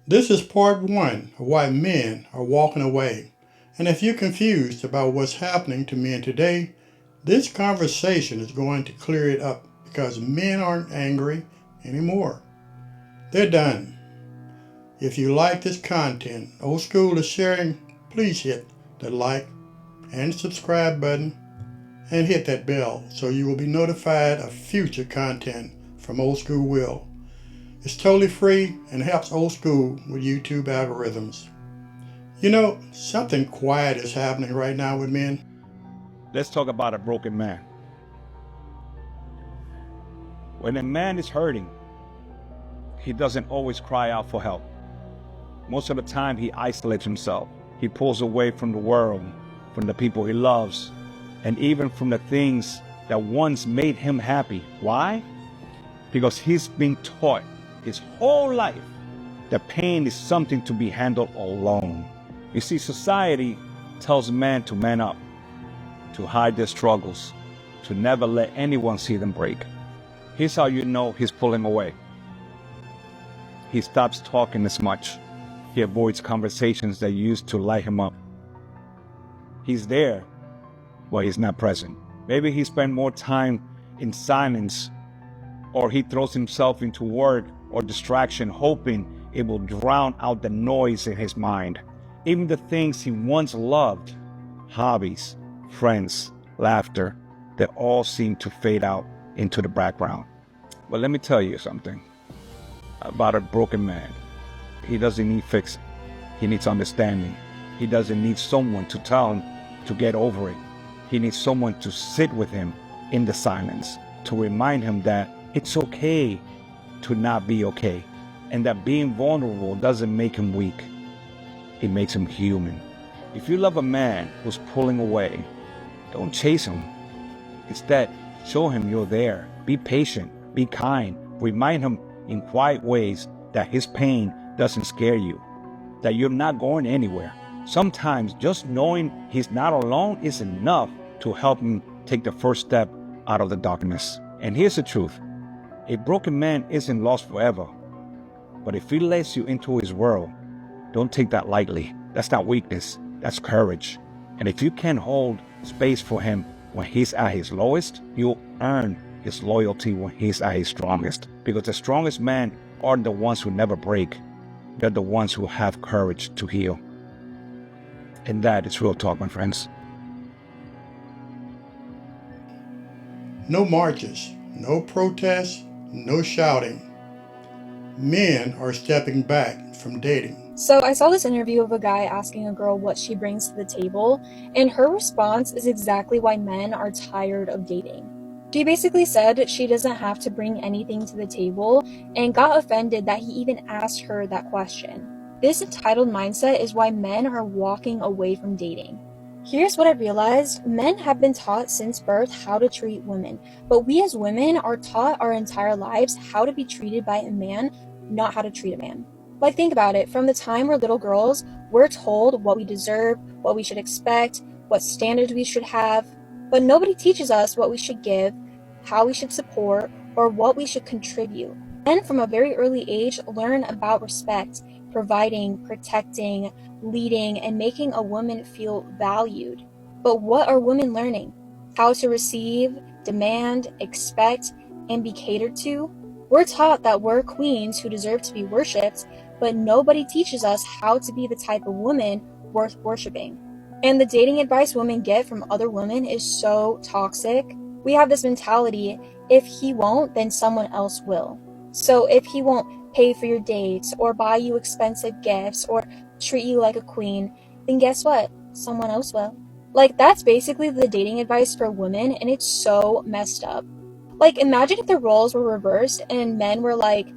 This is part one of why men are walking away. And if you're confused about what's happening to men today, this conversation is going to clear it up because men aren't angry anymore. They're done. If you like this content, Old School is sharing, please hit the like and subscribe button and hit that bell so you will be notified of future content from Old School Will. It's totally free and helps Old School with YouTube algorithms. You know, something quiet is happening right now with men. Let's talk about a broken man. When a man is hurting, he doesn't always cry out for help. Most of the time, he isolates himself. He pulls away from the world, from the people he loves, and even from the things that once made him happy. Why? Because he's been taught his whole life that pain is something to be handled alone. You see, society tells men to man up, to hide their struggles, to never let anyone see them break. Here's how you know he's pulling away. He stops talking as much. He avoids conversations that used to light him up. He's there, but he's not present. Maybe he spent more time in silence, or he throws himself into work or distraction, hoping it will drown out the noise in his mind. Even the things he once loved, hobbies, friends, laughter, they all seem to fade out into the background. But let me tell you something about a broken man. He doesn't need fixing. He needs understanding. He doesn't need someone to tell him to get over it. He needs someone to sit with him in the silence, to remind him that it's okay to not be okay, and that being vulnerable doesn't make him weak. It makes him human. If you love a man who's pulling away, don't chase him. Instead, show him you're there. Be patient. Be kind. Remind him in quiet ways that his pain doesn't scare you, that you're not going anywhere. Sometimes just knowing he's not alone is enough to help him take the first step out of the darkness. And here's the truth. A broken man isn't lost forever. But if he lets you into his world, don't take that lightly. That's not weakness. That's courage. And if you can hold space for him when he's at his lowest, you'll earn his loyalty when he's at his strongest. Because the strongest men aren't the ones who never break. They're the ones who have courage to heal. And that is real talk, my friends. No marches, no protests, no shouting. Men are stepping back from dating. So I saw this interview of a guy asking a girl what she brings to the table, and her response is exactly why men are tired of dating. She basically said she doesn't have to bring anything to the table and got offended that he even asked her that question. This entitled mindset is why men are walking away from dating. Here's what I realized. Men have been taught since birth how to treat women, but we as women are taught our entire lives how to be treated by a man, not how to treat a man. Like, think about it. From the time we're little girls, we're told what we deserve, what we should expect, what standards we should have, but nobody teaches us what we should give, how we should support, or what we should contribute. Men from a very early age learn about respect, providing, protecting, leading, and making a woman feel valued. But what are women learning? How to receive, demand, expect, and be catered to? We're taught that we're queens who deserve to be worshipped, but nobody teaches us how to be the type of woman worth worshiping. And the dating advice women get from other women is so toxic. We have this mentality, if he won't, then someone else will. So if he won't pay for your dates, or buy you expensive gifts, or treat you like a queen, then guess what? Someone else will. Like, that's basically the dating advice for women, and it's so messed up. Like, imagine if the roles were reversed and men were like,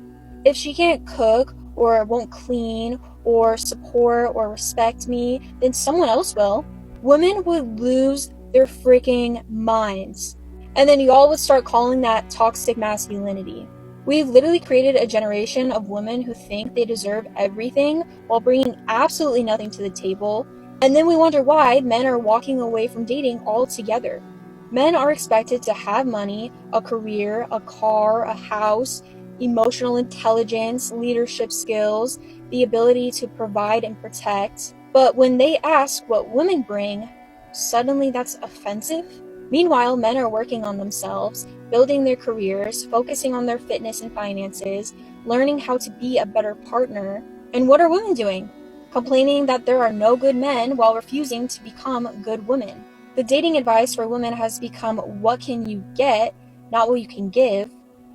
if she can't cook, or won't clean, or support, or respect me, then someone else will. Women would lose their freaking minds. And then y'all would start calling that toxic masculinity. We've literally created a generation of women who think they deserve everything while bringing absolutely nothing to the table. And then we wonder why men are walking away from dating altogether. Men are expected to have money, a career, a car, a house, emotional intelligence, leadership skills, the ability to provide and protect. But when they ask what women bring, suddenly that's offensive. Meanwhile, men are working on themselves, building their careers, focusing on their fitness and finances, learning how to be a better partner. And what are women doing? Complaining that there are no good men while refusing to become good women. The dating advice for women has become what can you get, not what you can give.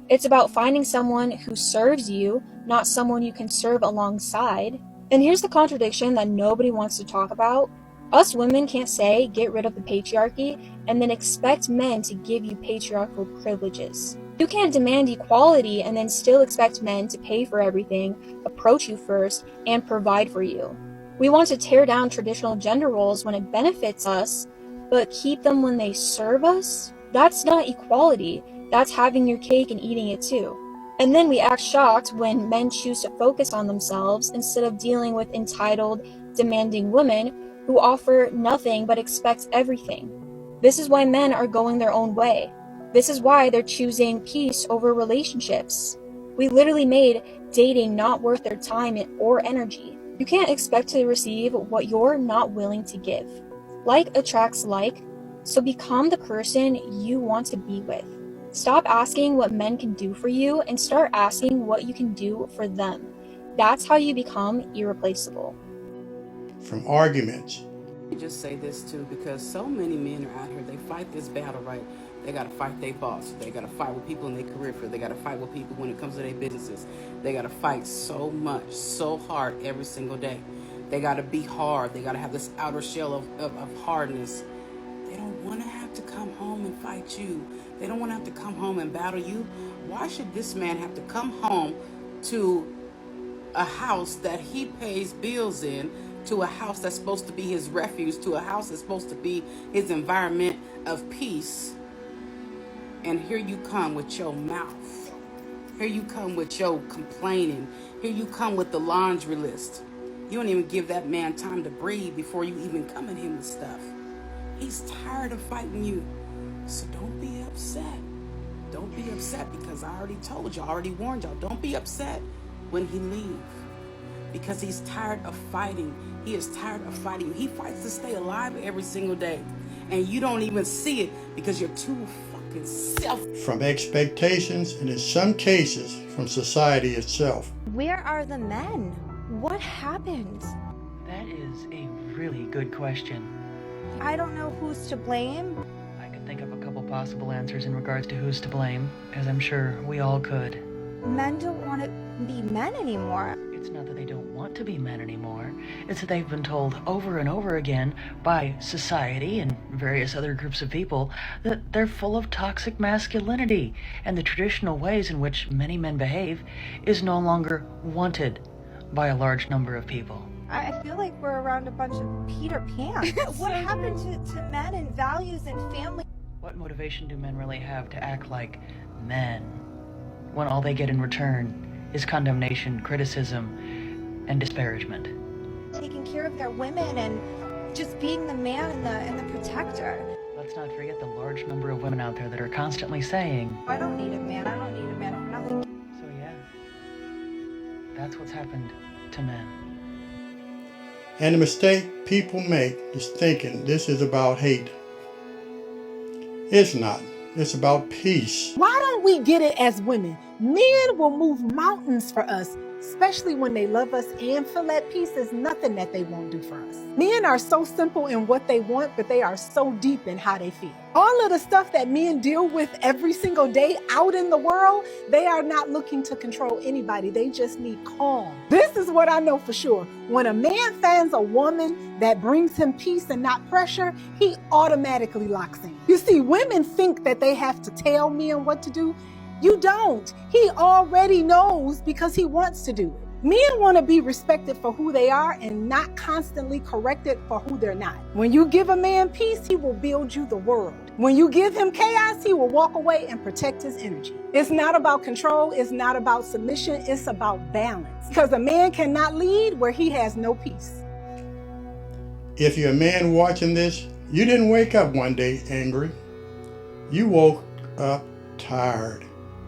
It's about finding someone who serves you, not someone you can serve alongside. And here's the contradiction that nobody wants to talk about. Us women can't say, get rid of the patriarchy, and then expect men to give you patriarchal privileges. You can't demand equality and then still expect men to pay for everything, approach you first, and provide for you. We want to tear down traditional gender roles when it benefits us, but keep them when they serve us? That's not equality. That's having your cake and eating it too. And then we act shocked when men choose to focus on themselves instead of dealing with entitled, demanding women who offer nothing but expect everything. This is why men are going their own way. This is why they're choosing peace over relationships. We literally made dating not worth their time or energy. You can't expect to receive what you're not willing to give. Like attracts like, so become the person you want to be with. Stop asking what men can do for you and start asking what you can do for them. That's how you become irreplaceable. From arguments. Let me just say this too, because so many men are out here, they fight this battle, right? They gotta fight their boss. They gotta fight with people in their career field. They gotta fight with people when it comes to their businesses. They gotta fight so much, so hard every single day. They gotta be hard. They gotta have this outer shell of hardness. They don't wanna have to come home and fight you. They don't wanna have to come home and battle you. Why should this man have to come home to a house that he pays bills in, to a house that's supposed to be his refuge, to a house that's supposed to be his environment of peace? And here you come with your mouth. Here you come with your complaining. Here you come with the laundry list. You don't even give that man time to breathe before you even come at him with stuff. He's tired of fighting you. So don't be upset. Don't be upset, because I already told you, I already warned y'all. Don't be upset when he leaves, because he's tired of fighting. He is tired of fighting you. He fights to stay alive every single day, and you don't even see it because you're too fucking selfish. From expectations, and in some cases from society itself. Where are the men? What happened? That is a really good question. I don't know who's to blame. I could think of a couple possible answers in regards to who's to blame, as I'm sure we all could. Men don't want to be men anymore. It's not that they don't want to be men anymore. It's that they've been told over and over again by society and various other groups of people that they're full of toxic masculinity, and the traditional ways in which many men behave is no longer wanted by a large number of people. I feel like we're around a bunch of Peter Pans. What happened to men and values and family? What motivation do men really have to act like men when all they get in return is condemnation, criticism, and disparagement? Taking care of their women and just being the man and the protector. Let's not forget the large number of women out there that are constantly saying, I don't need a man. I don't need a man for nothing. so yeah, that's what's happened to men. And the mistake people make is thinking this is about hate. It's not. It's about peace. Why don't we get it as women? Men will move mountains for us, especially when they love us and feel at peace. There's nothing that they won't do for us. Men are so simple in what they want, but they are so deep in how they feel. All of the stuff that men deal with every single day out in the world, they are not looking to control anybody. They just need calm. This is what I know for sure. When a man finds a woman that brings him peace and not pressure, he automatically locks in. You see, women think that they have to tell men what to do. You don't. He already knows because he wants to do it. Men want to be respected for who they are and not constantly corrected for who they're not. When you give a man peace, he will build you the world. When you give him chaos, he will walk away and protect his energy. It's not about control. It's not about submission. It's about balance. Because a man cannot lead where he has no peace. If you're a man watching this, you didn't wake up one day angry. You woke up tired.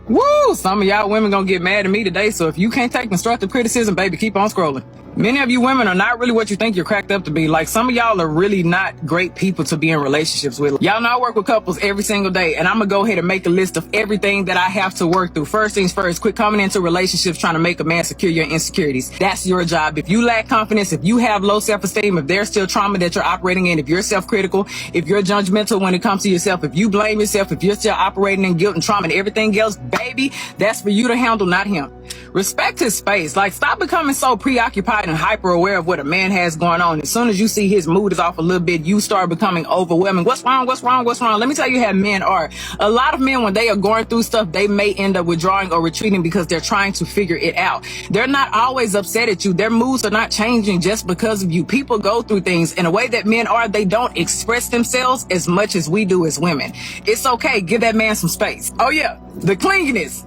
Woo! Some of y'all women gonna get mad at me today, so if you can't take constructive criticism, baby, keep on scrolling. Many of you women are not really what you think you're cracked up to be. Like, some of y'all are really not great people to be in relationships with. Y'all know I work with couples every single day, and I'm gonna go ahead and make a list of everything that I have to work through. First things first, quit coming into relationships trying to make a man secure your insecurities. That's your job. If you lack confidence, if you have low self-esteem, if there's still trauma that you're operating in, if you're self-critical, if you're judgmental when it comes to yourself, if you blame yourself, if you're still operating in guilt and trauma and everything else, baby, that's for you to handle, not him. Respect his space. Like, stop becoming so preoccupied and hyper aware of what a man has going on. As soon as you see his mood is off a little bit, you start becoming overwhelming. What's wrong? What's wrong? What's wrong? Let me tell you how men are. A lot of men, when they are going through stuff, they may end up withdrawing or retreating because they're trying to figure it out. They're not always upset at you. Their moods are not changing just because of you. People go through things in a way that men are. They don't express themselves as much as we do as women. It's okay. Give that man some space. Oh yeah, the clinginess.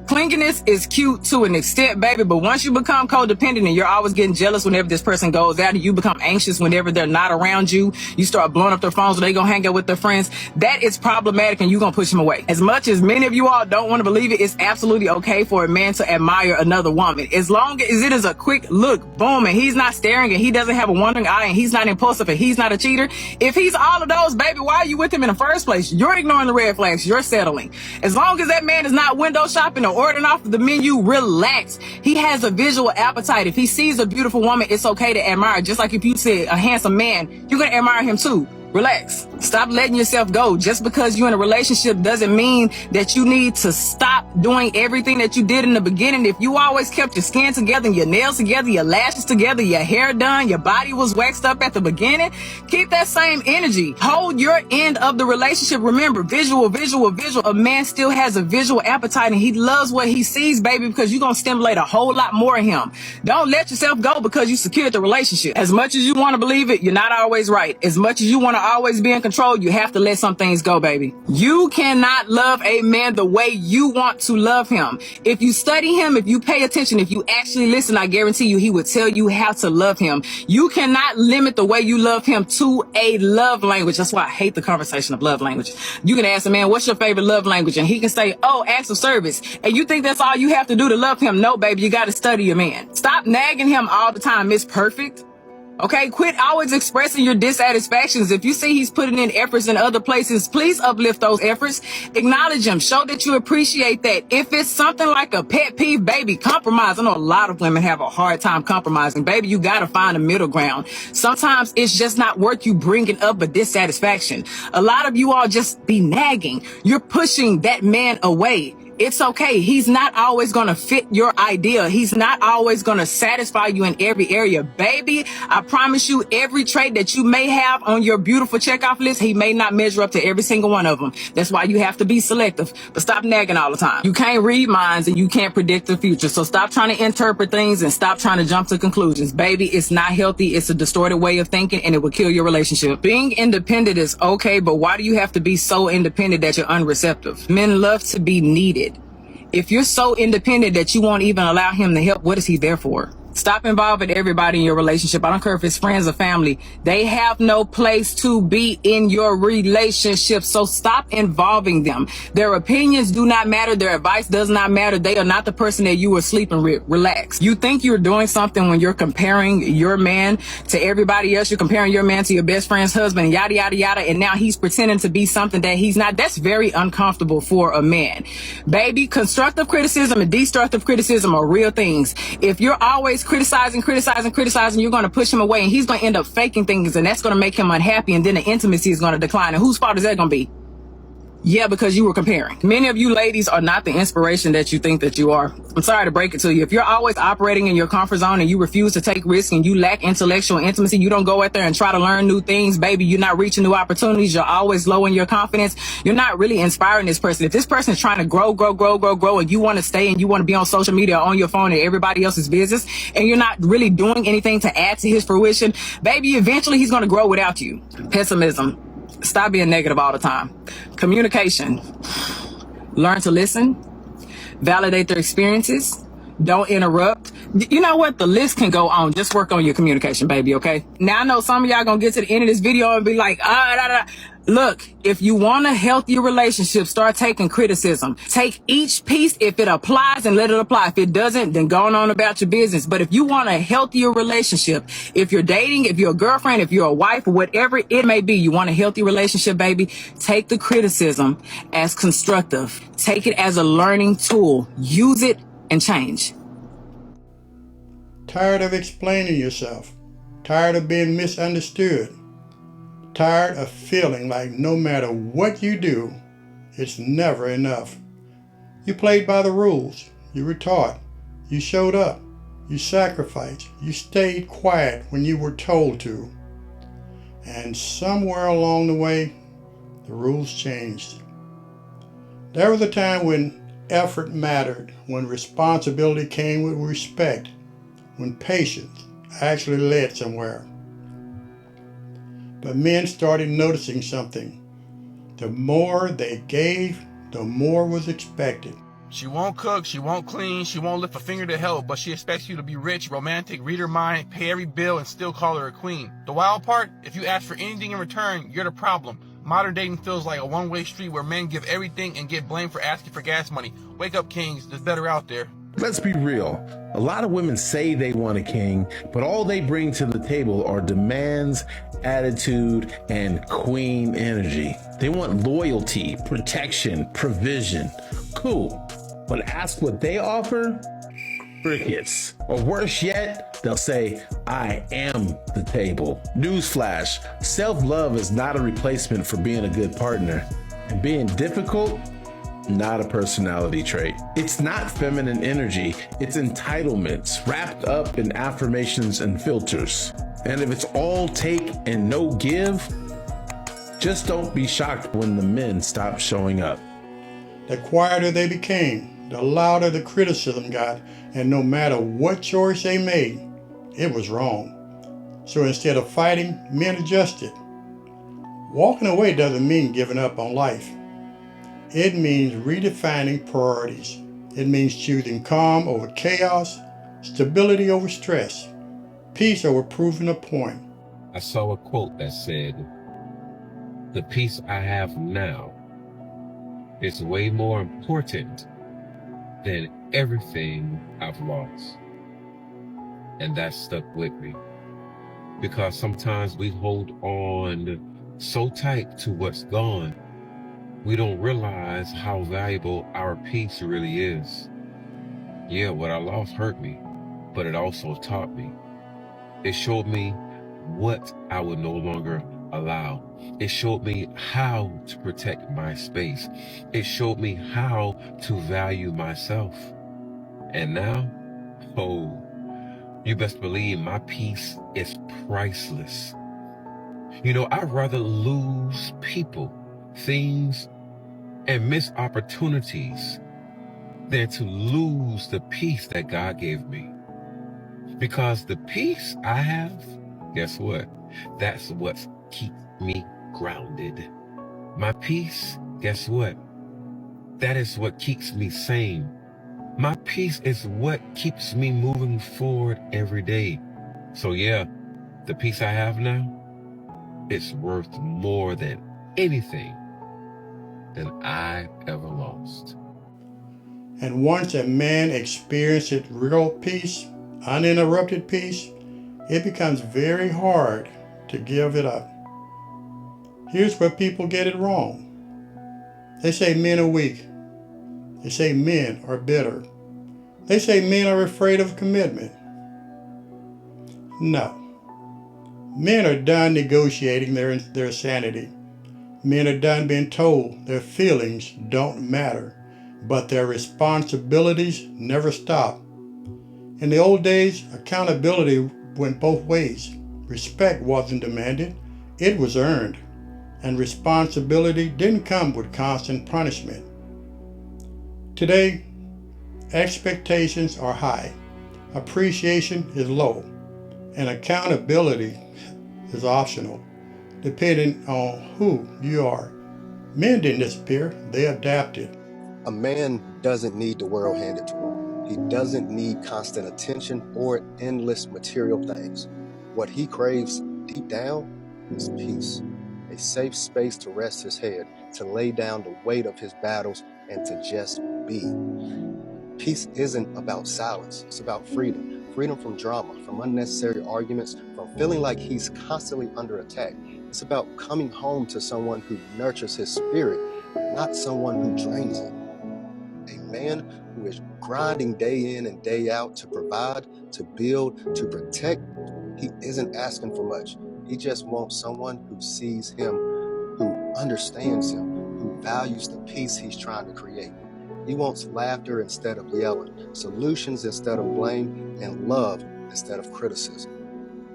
Clinginess is cute to an extent, baby, but once you become codependent and you're always getting jealous whenever this person goes out and you become anxious whenever they're not around you, you start blowing up their phones or they gonna hang out with their friends, that is problematic and you're gonna push them away. As much as many of you all don't want to believe it, it's absolutely okay for a man to admire another woman. As long as it is a quick look, boom, and he's not staring and he doesn't have a wandering eye and he's not impulsive and he's not a cheater. If he's all of those, baby, why are you with him in the first place? You're ignoring the red flags. You're settling. As long as that man is not window shopping or ordering off the menu, relax. He has a visual appetite. If he sees a beautiful woman, it's okay to admire. Just like if you see a handsome man, you're going to admire him too. Relax. Stop letting yourself go. Just because you're in a relationship doesn't mean that you need to stop doing everything that you did in the beginning. If you always kept your skin together, your nails together, your lashes together, your hair done, your body was waxed up at the beginning, keep that same energy. Hold your end of the relationship. Remember, visual. A man still has a visual appetite and he loves what he sees, baby, because you're going to stimulate a whole lot more in him. Don't let yourself go because you secured the relationship. As much as you want to believe it, you're not always right. As much as you want to always be in control, you have to let some things go, baby. You cannot love a man the way you want to love him. If you study him, if you pay attention, if you actually listen, I guarantee you he would tell you how to love him. You cannot limit the way you love him to a love language. That's why I hate the conversation of love language. You can ask a man, what's your favorite love language? And he can say, oh, acts of service. And you think that's all you have to do to love him? No, baby, you got to study your man. Stop nagging him all the time. It's perfect. Okay, quit always expressing your dissatisfactions. If you see he's putting in efforts in other places, please uplift those efforts. Acknowledge him. Show that you appreciate that. If it's something like a pet peeve, baby, compromise. I know a lot of women have a hard time compromising. Baby, you got to find a middle ground. Sometimes it's just not worth you bringing up a dissatisfaction. A lot of you all just be nagging. You're pushing that man away. It's okay. He's not always going to fit your idea. He's not always going to satisfy you in every area. Baby, I promise you, every trait that you may have on your beautiful checkoff list, he may not measure up to every single one of them. That's why you have to be selective. But stop nagging all the time. You can't read minds and you can't predict the future. So stop trying to interpret things and stop trying to jump to conclusions. Baby, it's not healthy. It's a distorted way of thinking and it will kill your relationship. Being independent is okay, but why do you have to be so independent that you're unreceptive? Men love to be needed. If you're so independent that you won't even allow him to help, what is he there for? Stop involving everybody in your relationship. I don't care if it's friends or family. They have no place to be in your relationship. So stop involving them. Their opinions do not matter. Their advice does not matter. They are not the person that you are sleeping with. Relax. You think you're doing something when you're comparing your man to everybody else. You're comparing your man to your best friend's husband, yada, yada, yada. And now he's pretending to be something that he's not. That's very uncomfortable for a man. Baby, constructive criticism and destructive criticism are real things. If you're always criticizing, you're going to push him away and he's going to end up faking things and that's going to make him unhappy and then the intimacy is going to decline. And whose fault is that going to be? Yeah, because you were comparing. Many of you ladies are not the inspiration that you think that you are. I'm sorry to break it to you. If you're always operating in your comfort zone and you refuse to take risks and you lack intellectual intimacy, you don't go out there and try to learn new things, baby, you're not reaching new opportunities, you're always low in your confidence, you're not really inspiring this person. If this person is trying to grow, and you want to stay and you want to be on social media or on your phone and everybody else's business, and you're not really doing anything to add to his fruition, baby, eventually he's going to grow without you. Pessimism. Stop being negative all the time. Communication. Learn to listen. Validate their experiences. Don't interrupt. You know what? The list can go on. Just work on your communication, baby, okay? Now, I know some of y'all gonna get to the end of this video and be like, Look, if you want a healthier relationship, start taking criticism. Take each piece if it applies and let it apply. If it doesn't, then go on about your business. But if you want a healthier relationship, if you're dating, if you're a girlfriend, if you're a wife, whatever it may be, you want a healthy relationship, baby, take the criticism as constructive. Take it as a learning tool. Use it and change. Tired of explaining yourself? Tired of being misunderstood? Tired of feeling like no matter what you do, it's never enough? You played by the rules. You were taught. You showed up. You sacrificed. You stayed quiet when you were told to. And somewhere along the way, the rules changed. There was a time when effort mattered, when responsibility came with respect, when patience actually led somewhere. But men started noticing something. The more they gave, the more was expected. She won't cook, she won't clean, she won't lift a finger to help, but she expects you to be rich, romantic, read her mind, pay every bill, and still call her a queen. The wild part, if you ask for anything in return, you're the problem. Modern dating feels like a one-way street where men give everything and get blamed for asking for gas money. Wake up, kings, there's better out there. Let's be real. A lot of women say they want a king, but all they bring to the table are demands, attitude, and queen energy. They want loyalty, protection, provision. Cool. But ask what they offer? Crickets. Or worse yet, they'll say, I am the table. Newsflash, self-love is not a replacement for being a good partner. And being difficult, not a personality trait. It's not feminine energy, it's entitlements wrapped up in affirmations and filters. And if it's all take and no give, just don't be shocked when the men stop showing up. The quieter they became, the louder the criticism got, and no matter what choice they made, it was wrong. So instead of fighting, men adjusted. Walking away doesn't mean giving up on life. It means redefining priorities. It means choosing calm over chaos, stability over stress, peace over proving a point. I saw a quote that said, "The peace I have now is way more important than everything I've lost." And that stuck with me, because sometimes we hold on so tight to what's gone, we don't realize how valuable our peace really is. Yeah, what I lost hurt me, but it also taught me. It showed me what I would no longer allow. It showed me how to protect my space. It showed me how to value myself. And now, oh, you best believe my peace is priceless. You know, I'd rather lose people, things, and miss opportunities than to lose the peace that God gave me. Because the peace I have, guess what? That's what keeps me grounded. My peace, guess what? That is what keeps me sane. My peace is what keeps me moving forward every day. So yeah, the peace I have now, it's worth more than anything than I ever lost. And once a man experiences real peace, uninterrupted peace, it becomes very hard to give it up. Here's where people get it wrong. They say men are weak. They say men are bitter. They say men are afraid of commitment. No. Men are done negotiating their sanity. Men are done being told their feelings don't matter, but their responsibilities never stop. In the old days, accountability went both ways. Respect wasn't demanded, it was earned. And responsibility didn't come with constant punishment. Today, expectations are high, appreciation is low, and accountability is optional, depending on who you are. Men didn't disappear, they adapted. A man doesn't need the world handed to him. He doesn't need constant attention or endless material things. What he craves deep down is peace. a safe space to rest his head, to lay down the weight of his battles, and to just be. Peace isn't about silence, it's about freedom. Freedom from drama, from unnecessary arguments, from feeling like he's constantly under attack. It's about coming home to someone who nurtures his spirit, not someone who drains it. A man who is grinding day in and day out to provide, to build, to protect, he isn't asking for much. He just wants someone who sees him, who understands him, who values the peace he's trying to create. He wants laughter instead of yelling, solutions instead of blame, and love instead of criticism.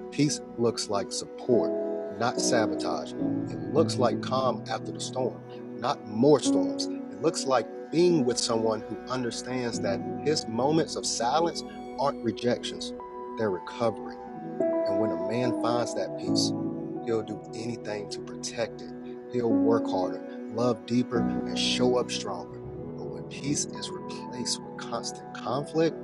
Peace looks like support, not sabotage. It looks like calm after the storm, not more storms. It looks like being with someone who understands that his moments of silence aren't rejections, they're recovery. And when a man finds that peace, he'll do anything to protect it. He'll work harder, love deeper, and show up stronger. But when peace is replaced with constant conflict,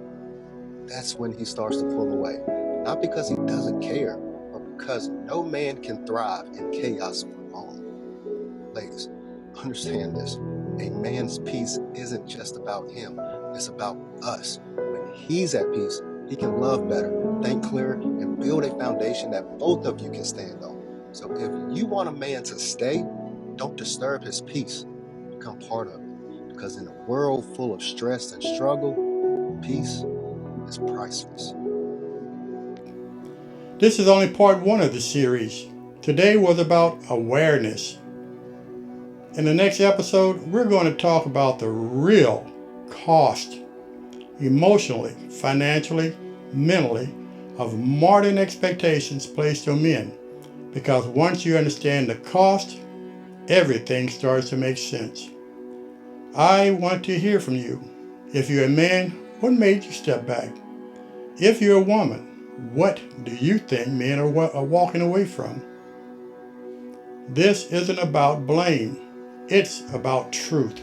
that's when he starts to pull away. Not because he doesn't care, but because no man can thrive in chaos for long. Ladies, understand this. A man's peace isn't just about him, it's about us. When he's at peace, he can love better, think clearer, and build a foundation that both of you can stand on. So if you want a man to stay, don't disturb his peace. Become part of it. Because in a world full of stress and struggle, peace is priceless. This is only part one of the series. Today was about awareness. In the next episode, we're going to talk about the real cost, emotionally, financially, mentally, of modern expectations placed on men. Because once you understand the cost, everything starts to make sense. I want to hear from you. If you're a man, what made you step back? If you're a woman, what do you think men are walking away from? This isn't about blame. It's about truth.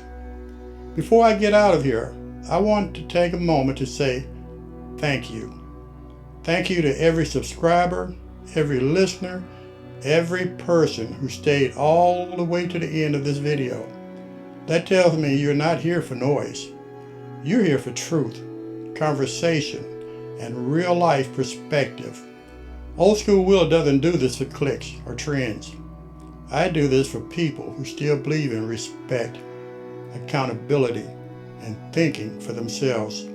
Before I get out of here, I want to take a moment to say thank you. Thank you to every subscriber, every listener, every person who stayed all the way to the end of this video. That tells me you're not here for noise. You're here for truth, conversation, and real life perspective. Old School Will doesn't do this for clicks or trends. I do this for people who still believe in respect, accountability, and thinking for themselves.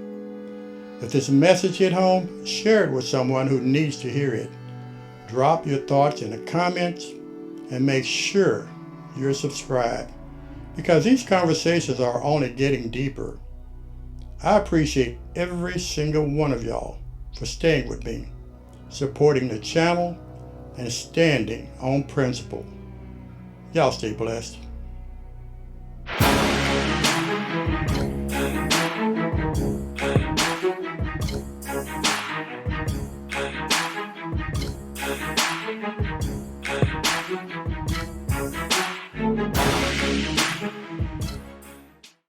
If this message hit home, share it with someone who needs to hear it. Drop your thoughts in the comments and make sure you're subscribed, because these conversations are only getting deeper. I appreciate every single one of y'all for staying with me, supporting the channel, and standing on principle. Y'all stay blessed.